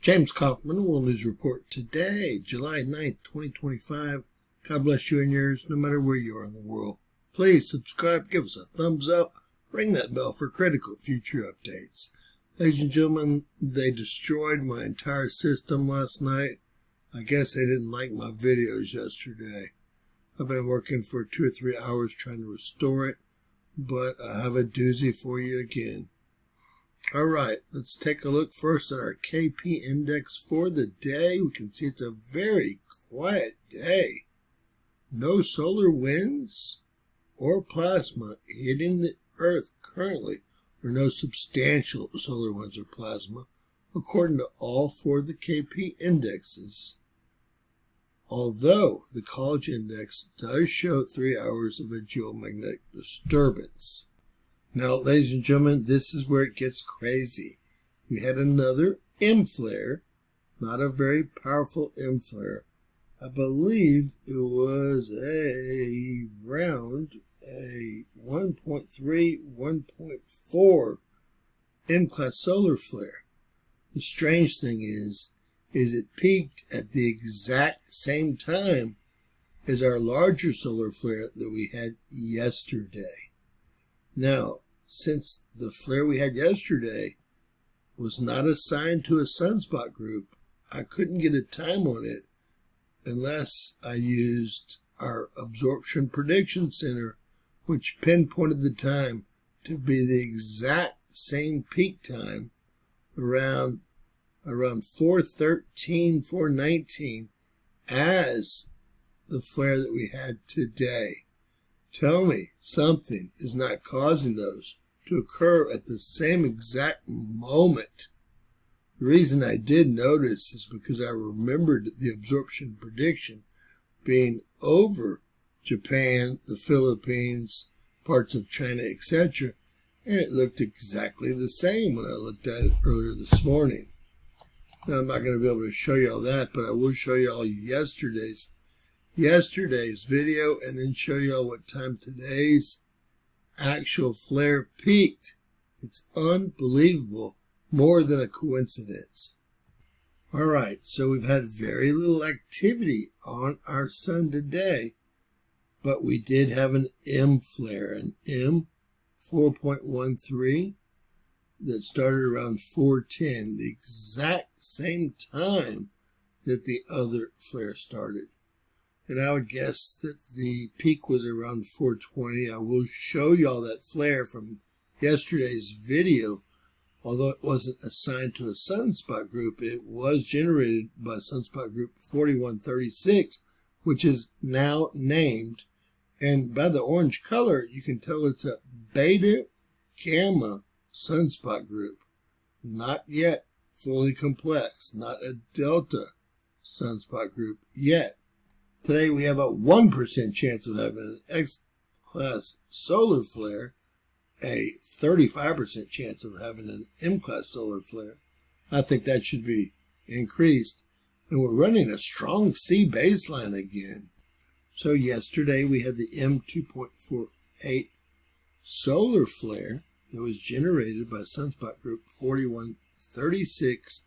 James Kaufman, World News Report today, July 9th, 2025. God bless you and yours, no matter where you are in the world. Please subscribe, give us a thumbs up, ring that bell for critical future updates. Ladies and gentlemen, they destroyed my entire system last night. I guess they didn't like my videos yesterday. I've been working for 2 or 3 hours trying to restore it, but I have a doozy for you again. All right, let's take a look first at our KP index for the day. We can see it's a very quiet day. No solar winds or plasma hitting the Earth currently, or no substantial solar winds or plasma, according to all 4 of the KP indexes. Although the College Index does show 3 hours of a geomagnetic disturbance. Now, ladies and gentlemen, this is where it gets crazy. We had another M flare, not a very powerful M flare. I believe it was around a 1.3, 1.4 M-class solar flare. The strange thing is it peaked at the exact same time as our larger solar flare that we had yesterday. Now, since the flare we had yesterday was not assigned to a sunspot group, I couldn't get a time on it unless I used our Absorption Prediction Center, which pinpointed the time to be the exact same peak time around 4:13, 4:19 as the flare that we had today. Tell me something is not causing those to occur at the same exact moment. The reason I did notice is because I remembered the absorption prediction being over Japan, the Philippines, parts of China, etc., and it looked exactly the same when I looked at it earlier this morning. Now, I'm not going to be able to show you all that, but I will show you all yesterday's video and then show you all what time today's actual flare peaked. It's unbelievable, more than a coincidence. All right, so we've had very little activity on our sun today, but we did have an M flare, an M 4.13 that started around 4:10, the exact same time that the other flare started. And I would guess that the peak was around 4:20. I will show you all that flare from yesterday's video. Although it wasn't assigned to a sunspot group, it was generated by sunspot group 4136, which is now named. And by the orange color, you can tell it's a beta gamma sunspot group. Not yet fully complex, not a delta sunspot group yet. Today we have a 1% chance of having an X-class solar flare, a 35% chance of having an M-class solar flare. I think that should be increased. And we're running a strong C baseline again. So yesterday we had the M2.48 solar flare that was generated by sunspot group 4136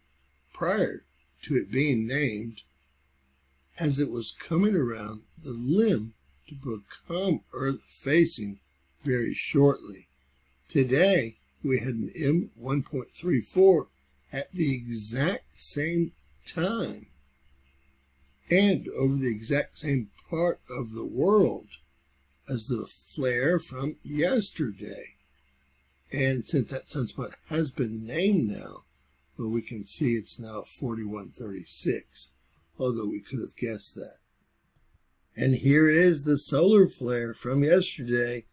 prior to it being named, as it was coming around the limb to become Earth-facing very shortly. Today, we had an M1.34 at the exact same time and over the exact same part of the world as the flare from yesterday. And since that sunspot has been named now, well, we can see it's now 4136. Although we could have guessed that. And here is the solar flare from yesterday,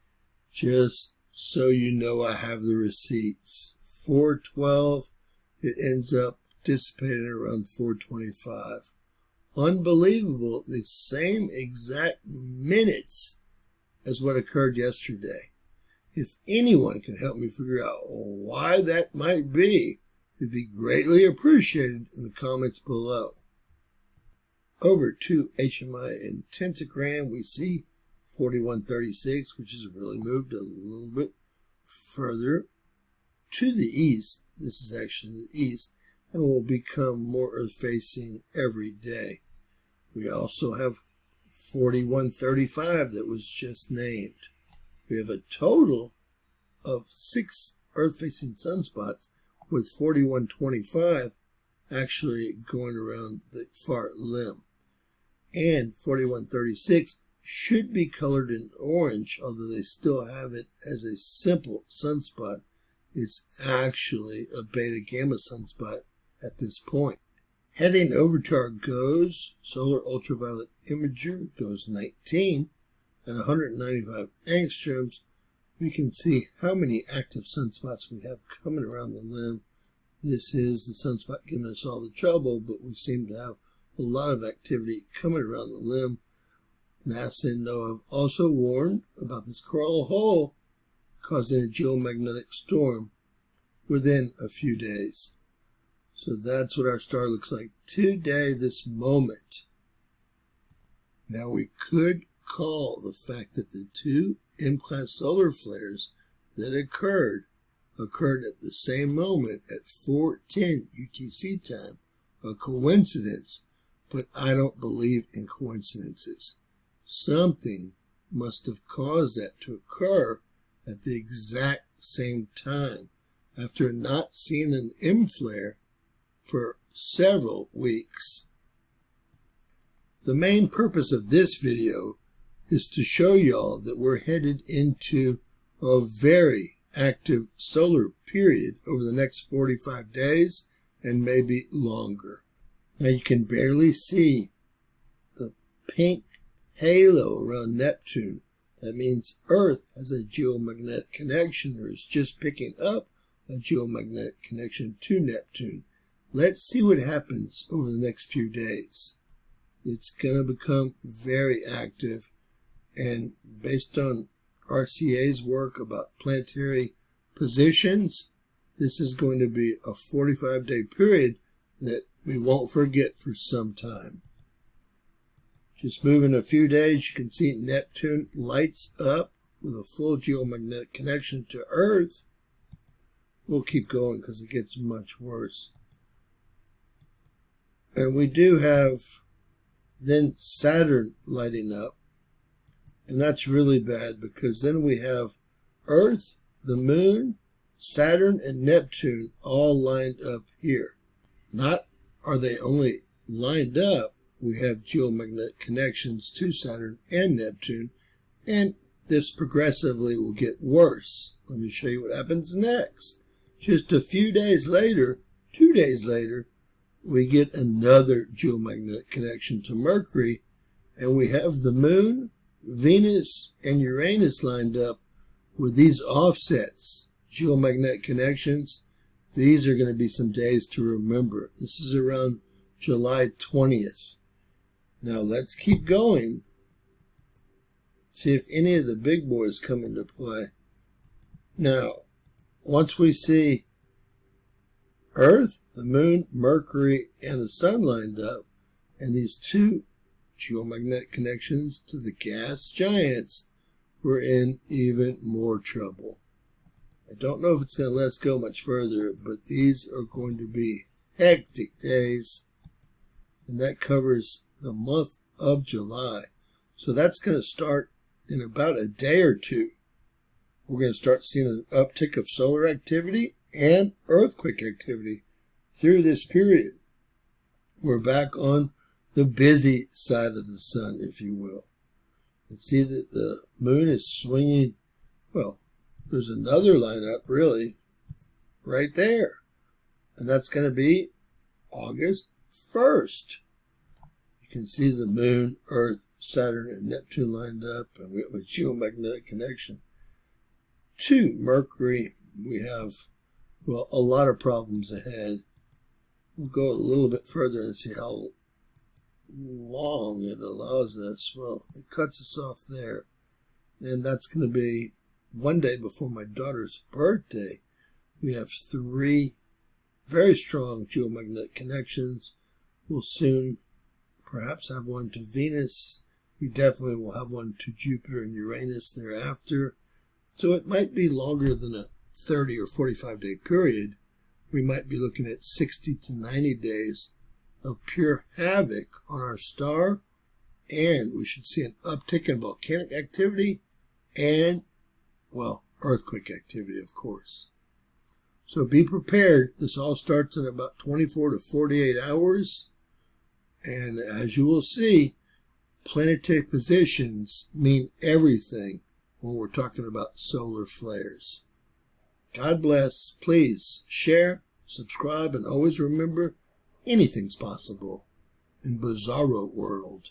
just so you know I have the receipts. 4:12, it ends up dissipating around 4:25. Unbelievable, the same exact minutes as what occurred yesterday. If anyone can help me figure out why that might be, it'd be greatly appreciated in the comments below. Over to HMI intensigram, we see 4136, which has really moved a little bit further to the east. This is actually the east. and will become more Earth-facing every day. We also have 4135 that was just named. We have a total of 6 Earth-facing sunspots, with 4125 actually going around the far limb. And 4136 should be colored in orange, although they still have it as a simple sunspot. It's actually a beta-gamma sunspot at this point. Heading over to our GOES, Solar Ultraviolet Imager, GOES 19, at 195 angstroms, we can see how many active sunspots we have coming around the limb. This is the sunspot giving us all the trouble, but we seem to have a lot of activity coming around the limb. NASA and NOAA have also warned about this coronal hole causing a geomagnetic storm within a few days. So that's what our star looks like today, this moment. Now we could call the fact that the 2 M-class solar flares that occurred at the same moment at 4:10 UTC time a coincidence, but I don't believe in coincidences. Something must have caused that to occur at the exact same time after not seeing an M flare for several weeks. The main purpose of this video is to show y'all that we're headed into a very active solar period over the next 45 days and maybe longer. Now you can barely see the pink halo around Neptune. That means Earth has a geomagnetic connection, or is just picking up a geomagnetic connection to Neptune. Let's see what happens over the next few days. It's going to become very active, and based on RCA's work about planetary positions, this is going to be a 45-day period that we won't forget for some time. Just moving a few days, you can see Neptune lights up with a full geomagnetic connection to Earth. We'll keep going because it gets much worse. And we do have then Saturn lighting up. And that's really bad, because then we have Earth, the Moon, Saturn, and Neptune all lined up here. Not are they only lined up, we have geomagnetic connections to Saturn and Neptune, and this progressively will get worse. Let me show you what happens next. Just a few days later, 2 days later, we get another geomagnetic connection to Mercury, and we have the Moon, Venus, and Uranus lined up with these offsets, geomagnetic connections. These are going to be some days to remember. This is around July 20th. Now let's keep going. See if any of the big boys come into play. Now, once we see Earth, the Moon, Mercury, and the Sun lined up, and these 2 geomagnetic connections to the gas giants, we're in even more trouble. I don't know if it's going to let us go much further, but these are going to be hectic days, and that covers the month of July. So that's going to start in about a day or 2. We're going to start seeing an uptick of solar activity and earthquake activity through this period. We're back on the busy side of the sun, if you will. And see that the Moon is swinging. Well, there's another lineup really right there, and that's going to be August 1st. You can see the Moon, Earth, Saturn, and Neptune lined up, and we have a geomagnetic connection to Mercury. We have, well, a lot of problems ahead. We'll go a little bit further and see how long it allows us. Well, it cuts us off there, and that's going to be one day before my daughter's birthday. We have 3 very strong geomagnetic connections. We'll soon perhaps have one to Venus. We definitely will have one to Jupiter and Uranus thereafter. So it might be longer than a 30 or 45 day period. we might be looking at 60 to 90 days of pure havoc on our star, and we should see an uptick in volcanic activity and, well, earthquake activity, of course. So be prepared. This all starts in about 24 to 48 hours. And as you will see, planetary positions mean everything when we're talking about solar flares. God bless. Please share, subscribe, and always remember, anything's possible in Bizarro World.